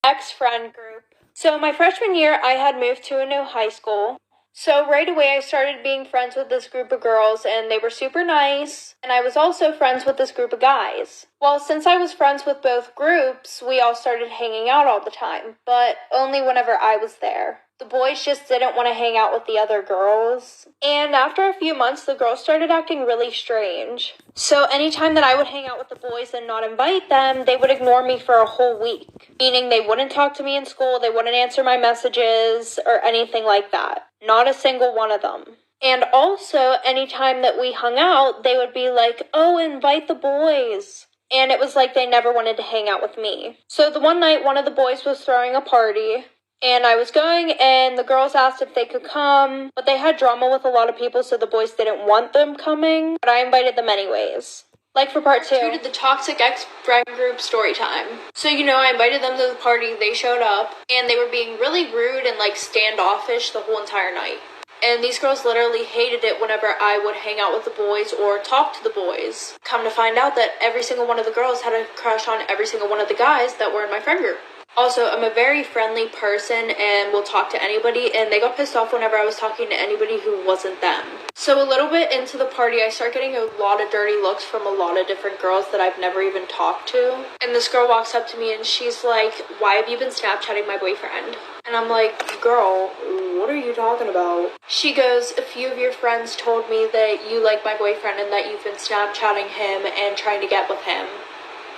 Ex-friend group. So my freshman year, I had moved to a new high school. So right away, I started being friends with this group of girls, and they were super nice. And I was also friends with this group of guys. Well, since I was friends with both groups, we all started hanging out all the time, but only whenever I was there. The boys just didn't want to hang out with the other girls. And after a few months, the girls started acting really strange. So anytime that I would hang out with the boys and not invite them, they would ignore me for a whole week. Meaning they wouldn't talk to me in school, they wouldn't answer my messages, or anything like that. Not a single one of them. And also, anytime that we hung out, they would be like, "Oh, invite the boys." And it was like they never wanted to hang out with me. So the one night, one of the boys was throwing a party. And I was going, and the girls asked if they could come, but they had drama with a lot of people, so the boys didn't want them coming, but I invited them anyways. Like for part two to the toxic ex-friend group story time. So, I invited them to the party, they showed up, and they were being really rude and standoffish the whole entire night. And these girls literally hated it whenever I would hang out with the boys or talk to the boys. Come to find out that every single one of the girls had a crush on every single one of the guys that were in my friend group. Also, I'm a very friendly person and will talk to anybody, and they got pissed off whenever I was talking to anybody who wasn't them. So a little bit into the party, I start getting a lot of dirty looks from a lot of different girls that I've never even talked to. And this girl walks up to me and she's like, "Why have you been Snapchatting my boyfriend?" And I'm like, "Girl, what are you talking about?" She goes, "A few of your friends told me that you like my boyfriend and that you've been Snapchatting him and trying to get with him."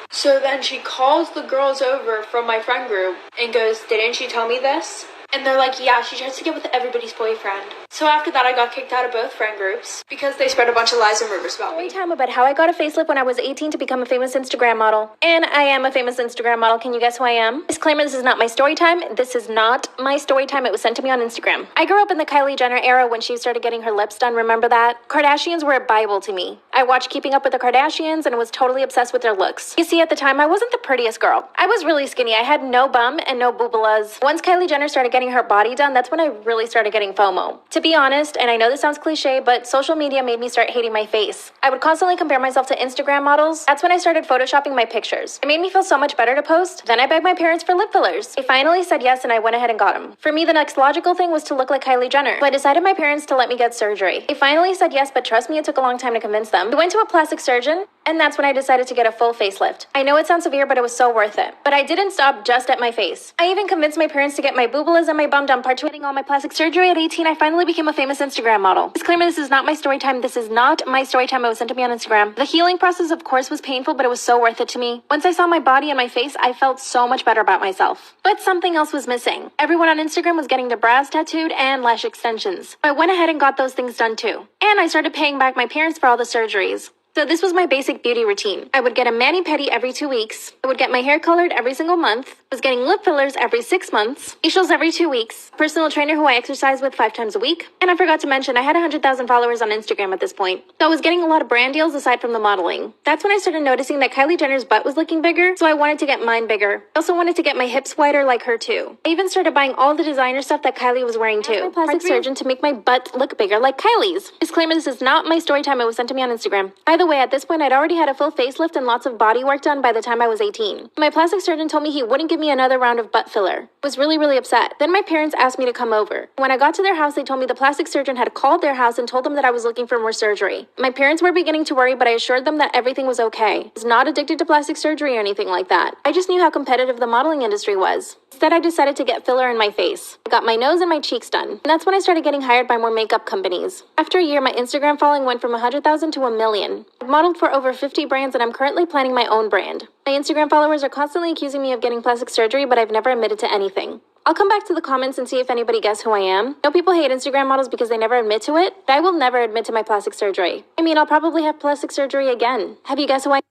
So then she calls the girls over from my friend group and goes, "Didn't she tell me this?" And they're like, "Yeah, she tries to get with everybody's boyfriend." So after that, I got kicked out of both friend groups because they spread a bunch of lies and rumors about me. Story time about how I got a facelift when I was 18 to become a famous Instagram model. And I am a famous Instagram model. Can you guess who I am? Disclaimer, this is not my story time. This is not my story time. It was sent to me on Instagram. I grew up in the Kylie Jenner era when she started getting her lips done. Remember that? Kardashians were a Bible to me. I watched Keeping Up with the Kardashians and was totally obsessed with their looks. You see, at the time, I wasn't the prettiest girl. I was really skinny. I had no bum and no boobalas. Once Kylie Jenner started getting her body done, that's when I really started getting FOMO. To be honest, and I know this sounds cliche, but social media made me start hating my face. I would constantly compare myself to Instagram models. That's when I started photoshopping my pictures. It made me feel so much better to post. Then I begged my parents for lip fillers. They finally said yes, and I went ahead and got them. For me, the next logical thing was to look like Kylie Jenner. So I decided my parents to let me get surgery. They finally said yes, but trust me, it took a long time to convince them. We went to a plastic surgeon, and that's when I decided to get a full facelift. I know it sounds severe, but it was so worth it. But I didn't stop just at my face. I even convinced my parents to get my boobalas and my bum done. Getting all my plastic surgery at 18, I finally became a famous Instagram model. Disclaimer, this is not my story time. This is not my story time. It was sent to me on Instagram. The healing process, of course, was painful, but it was so worth it to me. Once I saw my body and my face, I felt so much better about myself. But something else was missing. Everyone on Instagram was getting their brows tattooed and lash extensions. I went ahead and got those things done too. And I started paying back my parents for all the surgeries. So this was my basic beauty routine. I would get a mani-pedi every 2 weeks. I would get my hair colored every single month. I was getting lip fillers every 6 months. Facials every 2 weeks. Personal trainer who I exercise with 5 times a week. And I forgot to mention I had 100,000 followers on Instagram at this point. So I was getting a lot of brand deals aside from the modeling. That's when I started noticing that Kylie Jenner's butt was looking bigger, so I wanted to get mine bigger. I also wanted to get my hips wider like her too. I even started buying all the designer stuff that Kylie was wearing too. I asked my plastic surgeon to make my butt look bigger like Kylie's. Disclaimer, this is not my story time. It was sent to me on Instagram. By the way, at this point, I'd already had a full facelift and lots of body work done by the time I was 18. My plastic surgeon told me he wouldn't give me another round of butt filler. I was really, really upset. Then my parents asked me to come over. When I got to their house, they told me the plastic surgeon had called their house and told them that I was looking for more surgery. My parents were beginning to worry, but I assured them that everything was okay. I was not addicted to plastic surgery or anything like that. I just knew how competitive the modeling industry was. Instead, I decided to get filler in my face. I got my nose and my cheeks done. And that's when I started getting hired by more makeup companies. After a year, my Instagram following went from 100,000 to 1 million. I've modeled for over 50 brands, and I'm currently planning my own brand. My Instagram followers are constantly accusing me of getting plastic surgery, but I've never admitted to anything. I'll come back to the comments and see if anybody guess who I am. I know people hate Instagram models because they never admit to it, but I will never admit to my plastic surgery. I mean, I'll probably have plastic surgery again. Have you guessed who I am?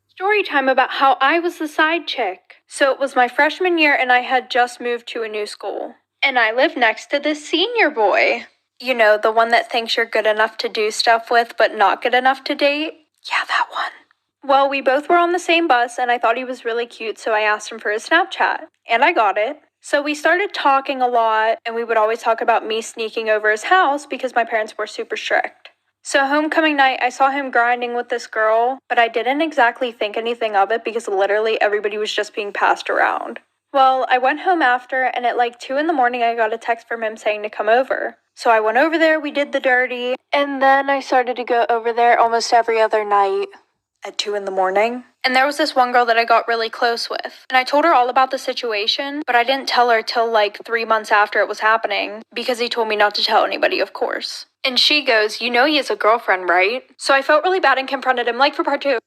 Story time about how I was the side chick. So it was my freshman year and I had just moved to a new school. And I lived next to this senior boy. You know, the one that thinks you're good enough to do stuff with, but not good enough to date? Yeah, that one. Well, we both were on the same bus, and I thought he was really cute, so I asked him for his Snapchat. And I got it. So we started talking a lot, and we would always talk about me sneaking over his house because my parents were super strict. So homecoming night, I saw him grinding with this girl, but I didn't exactly think anything of it because literally everybody was just being passed around. Well, I went home after, and at like 2 in the morning, I got a text from him saying to come over. So I went over there, we did the dirty, and then I started to go over there almost every other night at 2 in the morning. And there was this one girl that I got really close with. And I told her all about the situation, but I didn't tell her till like 3 months after it was happening because he told me not to tell anybody, of course. And she goes, "You know he has a girlfriend, right?" So I felt really bad and confronted him, like for part 2.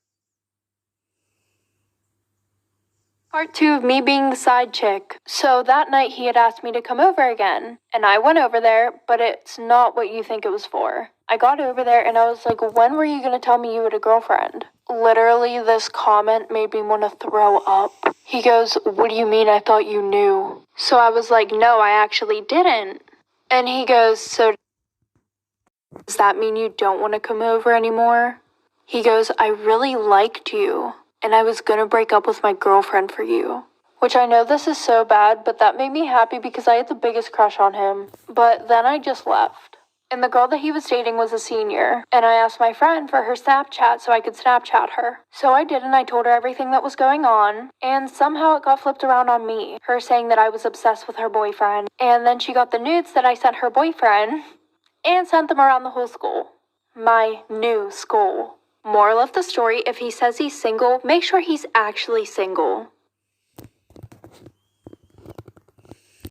Part 2 of me being the side chick. So that night he had asked me to come over again. And I went over there, but it's not what you think it was for. I got over there and I was like, "When were you gonna tell me you had a girlfriend?" Literally, this comment made me want to throw up. He goes, "What do you mean? I thought you knew." So I was like, "No, I actually didn't." And he goes, "So does that mean you don't want to come over anymore?" He goes, "I really liked you, and I was gonna break up with my girlfriend for you." Which I know this is so bad, but that made me happy because I had the biggest crush on him. But then I just left. And the girl that he was dating was a senior, and I asked my friend for her Snapchat so I could Snapchat her. So I did, and I told her everything that was going on, and somehow it got flipped around on me, her saying that I was obsessed with her boyfriend. And then she got the nudes that I sent her boyfriend, and sent them around the whole school. My new school. Moral of the story, if he says he's single, make sure he's actually single.